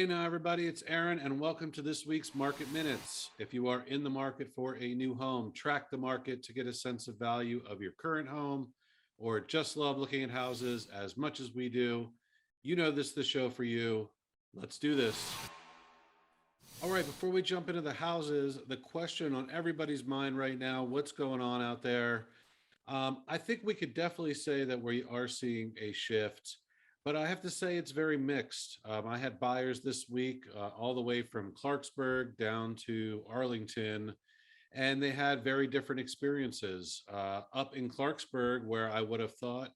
Hey now, everybody, it's Aaron, and welcome to this week's Market Minutes. If you are in the market for a new home, track the market to get a sense of value of your current home, or just love looking at houses as much as we do, you know this is the show for you. Let's do this. All right, before we jump into the houses, the question on everybody's mind right now, what's going on out there? I think we could definitely say that we are seeing a shift, but I have to say it's very mixed. I had buyers this week, all the way from Clarksburg down to Arlington, and they had very different experiences. Up in Clarksburg, where I would have thought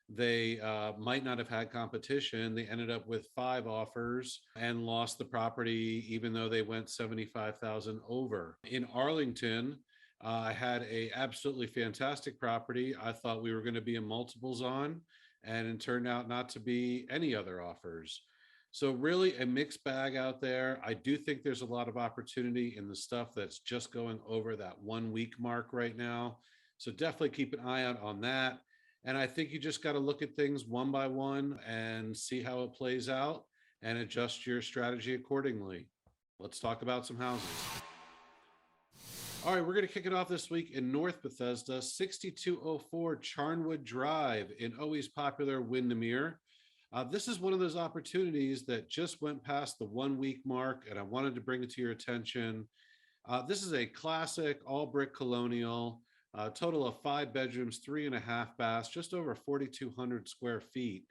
they might not have had competition, they ended up with five offers and lost the property, even though they went 75,000 over. In Arlington, I had a absolutely fantastic property. I thought we were going to be in multiples on, and it turned out not to be any other offers. So really a mixed bag out there. I do think there's a lot of opportunity in the stuff that's just going over that 1 week mark right now. So definitely keep an eye out on that. And I think you just got to look at things one by one and see how it plays out and adjust your strategy accordingly. Let's talk about some houses. All right, we're going to kick it off this week in North Bethesda, 6204 Charnwood Drive in always popular Windermere. This is one of those opportunities that just went past the 1 week mark, and I wanted to bring it to your attention. This is a classic all brick colonial, total of 5 bedrooms, 3.5 baths, just over 4,200 square feet.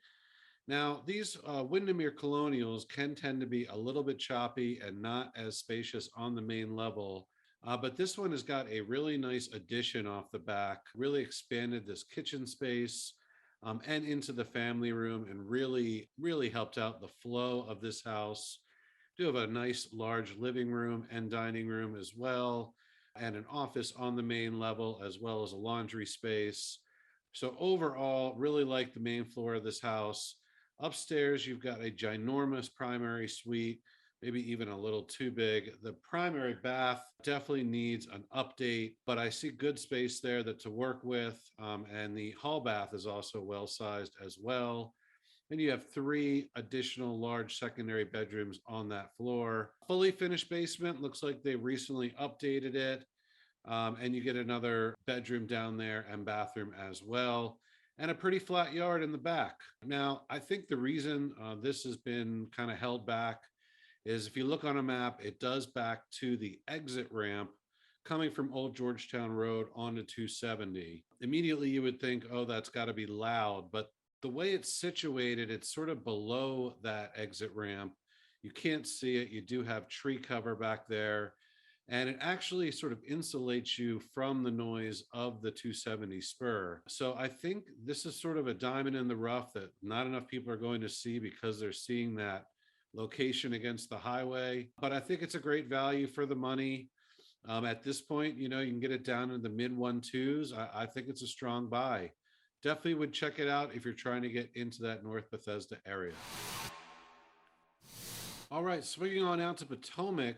Now, these Windermere colonials can tend to be a little bit choppy and not as spacious on the main level. But this one has got a really nice addition off the back, really expanded this kitchen space and into the family room, and really helped out the flow of this house. Do have a nice large living room and dining room as well, and an office on the main level, as well as a laundry space. So overall, really like the main floor of this house. Upstairs, you've got a ginormous primary suite, maybe even a little too big. The primary bath definitely needs an update, but I see good space there that to work with. And the hall bath is also well sized as well. And you have 3 additional large secondary bedrooms on that floor. Fully finished basement, looks like they recently updated it. And you get another bedroom down there and bathroom as well, and a pretty flat yard in the back. Now, I think the reason this has been kind of held back is if you look on a map, it does back to the exit ramp coming from Old Georgetown Road onto 270. Immediately, you would think, oh, that's got to be loud. But the way it's situated, it's sort of below that exit ramp. You can't see it. You do have tree cover back there. And it actually sort of insulates you from the noise of the 270 spur. So I think this is sort of a diamond in the rough that not enough people are going to see because they're seeing that location against the highway. But I think it's a great value for the money. At this point, you can get it down in the mid 1.2s. I think it's a strong buy. Definitely would check it out if you're trying to get into that North Bethesda area. All right, swinging on out to Potomac,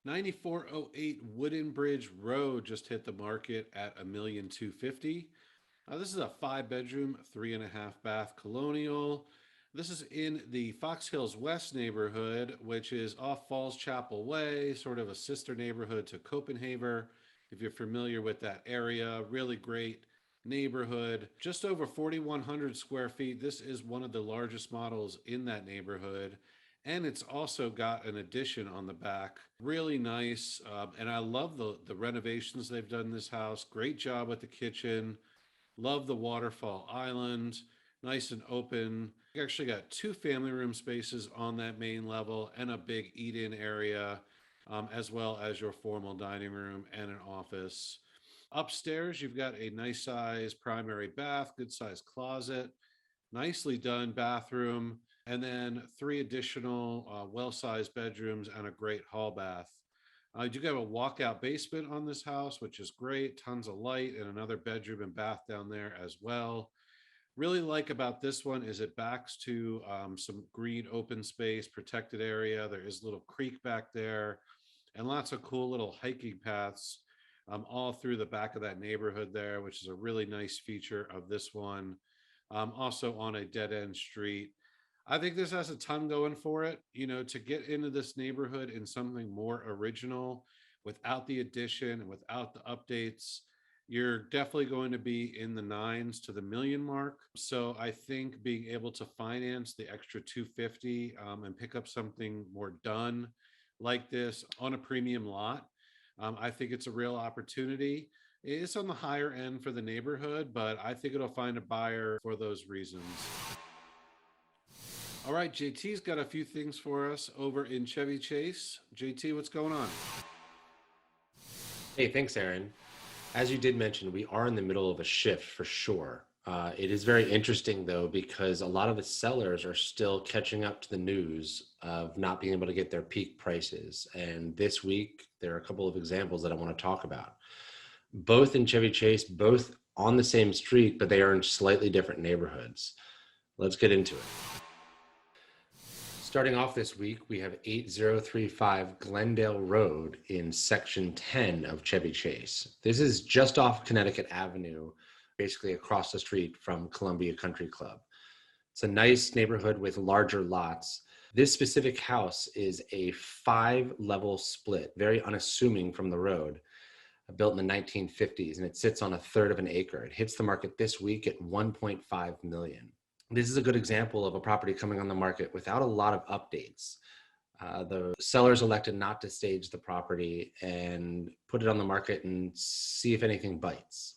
9408 Wooden Bridge Road just hit the market at $1,250,000. This is a 5 bedroom, 3.5 bath colonial. This is in the Fox Hills West neighborhood, which is off Falls Chapel Way, sort of a sister neighborhood to Copenhagen. If you're familiar with that area, really great neighborhood. Just over 4,100 square feet. This is one of the largest models in that neighborhood. And it's also got an addition on the back. Really nice. And I love the renovations they've done in this house. Great job with the kitchen. Love the waterfall island. Nice and open. You actually got 2 family room spaces on that main level and a big eat-in area, as well as your formal dining room and an office. Upstairs, you've got a nice size primary bath, good size closet, nicely done bathroom, and then 3 additional well-sized bedrooms and a great hall bath. You do have a walkout basement on this house, which is great. Tons of light, and another bedroom and bath down there as well. Really like about this one is it backs to some green open space, protected area. There is a little creek back there and lots of cool little hiking paths all through the back of that neighborhood there, which is a really nice feature of this one. Also on a dead end street. I think this has a ton going for it. To get into this neighborhood in something more original without the addition and without the updates, you're definitely going to be in the nines to the million mark. So I think being able to finance the extra 250 and pick up something more done like this on a premium lot, I think it's a real opportunity. It's on the higher end for the neighborhood, but I think it'll find a buyer for those reasons. All right, JT's got a few things for us over in Chevy Chase. JT, what's going on? Hey, thanks, Aaron. As you did mention, we are in the middle of a shift for sure. It is very interesting, though, because a lot of the sellers are still catching up to the news of not being able to get their peak prices. And this week, there are a couple of examples that I want to talk about. Both in Chevy Chase, both on the same street, but they are in slightly different neighborhoods. Let's get into it. Starting off this week, we have 8035 Glendale Road in Section 10 of Chevy Chase. This is just off Connecticut Avenue, basically across the street from Columbia Country Club. It's a nice neighborhood with larger lots. This specific house is a 5-level split, very unassuming from the road, built in the 1950s, and it sits on a third of an acre. It hits the market this week at 1.5 million. This is a good example of a property coming on the market without a lot of updates. The sellers elected not to stage the property and put it on the market and see if anything bites.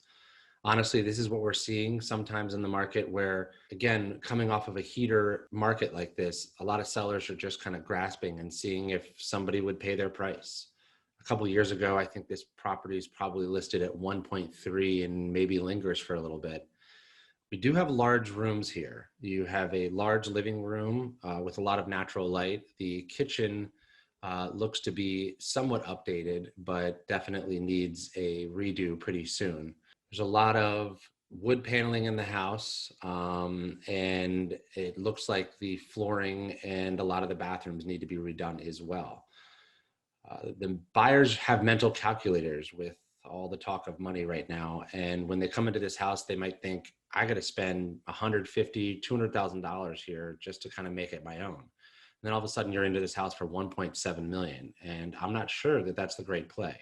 Honestly, this is what we're seeing sometimes in the market where, again, coming off of a heater market like this, a lot of sellers are just kind of grasping and seeing if somebody would pay their price. A couple of years ago, I think this property is probably listed at 1.3 and maybe lingers for a little bit. We do have large rooms here. You have a large living room with a lot of natural light. The kitchen looks to be somewhat updated, but definitely needs a redo pretty soon. There's a lot of wood paneling in the house, and it looks like the flooring and a lot of the bathrooms need to be redone as well. The buyers have mental calculators with all the talk of money right now. And when they come into this house, they might think, I got to spend $150,000, $200,000 here just to kind of make it my own. And then all of a sudden you're into this house for 1.7 million. And I'm not sure that that's the great play.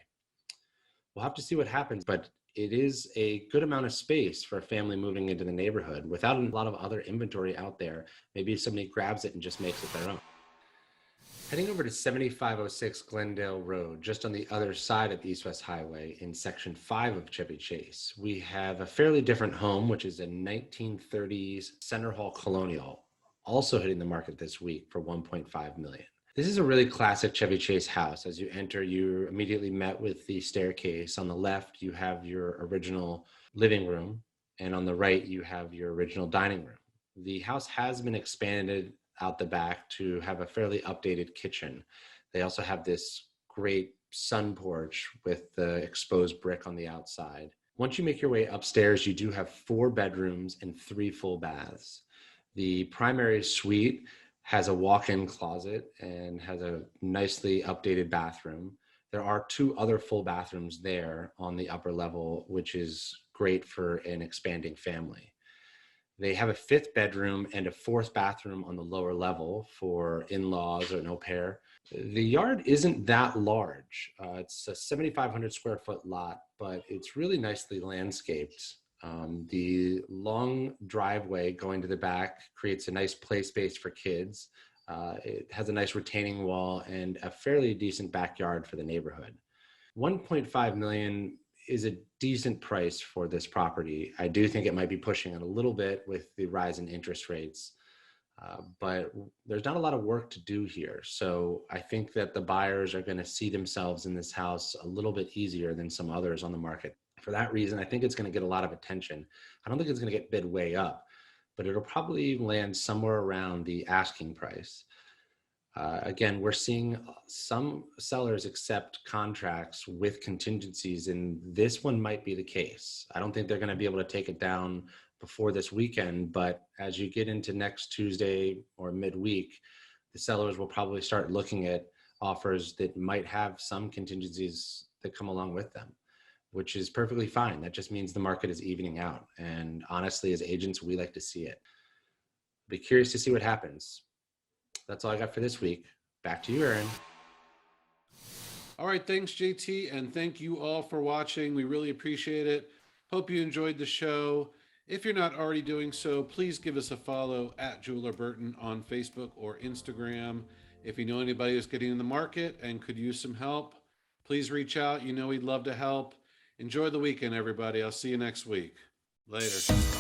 We'll have to see what happens, but it is a good amount of space for a family moving into the neighborhood without a lot of other inventory out there. Maybe somebody grabs it and just makes it their own. Heading over to 7506 Glendale Road, just on the other side of the East-West Highway in Section 5 of Chevy Chase, we have a fairly different home, which is a 1930s Center Hall Colonial, also hitting the market this week for 1.5 million. This is a really classic Chevy Chase house. As you enter, you're immediately met with the staircase. On the left, you have your original living room, and on the right, you have your original dining room. The house has been expanded out the back to have a fairly updated kitchen. They also have this great sun porch with the exposed brick on the outside. Once you make your way upstairs, you do have 4 bedrooms and 3 full baths. The primary suite has a walk-in closet and has a nicely updated bathroom. There are 2 other full bathrooms there on the upper level, which is great for an expanding family. They have a 5th bedroom and a 4th bathroom on the lower level for in-laws or an au pair. The yard isn't that large. It's a 7,500 square foot lot, but it's really nicely landscaped. The long driveway going to the back creates a nice play space for kids. It has a nice retaining wall and a fairly decent backyard for the neighborhood. 1.5 million is a decent price for this property. I do think it might be pushing it a little bit with the rise in interest rates, but there's not a lot of work to do here. So I think that the buyers are going to see themselves in this house a little bit easier than some others on the market. For that reason, I think it's going to get a lot of attention. I don't think it's going to get bid way up, but it'll probably land somewhere around the asking price. Again, we're seeing some sellers accept contracts with contingencies, and this one might be the case. I don't think they're going to be able to take it down before this weekend, but as you get into next Tuesday or midweek, the sellers will probably start looking at offers that might have some contingencies that come along with them, which is perfectly fine. That just means the market is evening out. And honestly, as agents, we like to see it. Be curious to see what happens. That's all I got for this week. Back to you, Aaron. All right, thanks, JT, and thank you all for watching. We really appreciate it. Hope you enjoyed the show. If you're not already doing so, please give us a follow at Jeweler Burton on Facebook or Instagram. If you know anybody who's getting in the market and could use some help, please reach out. You know we'd love to help. Enjoy the weekend, everybody. I'll see you next week. Later.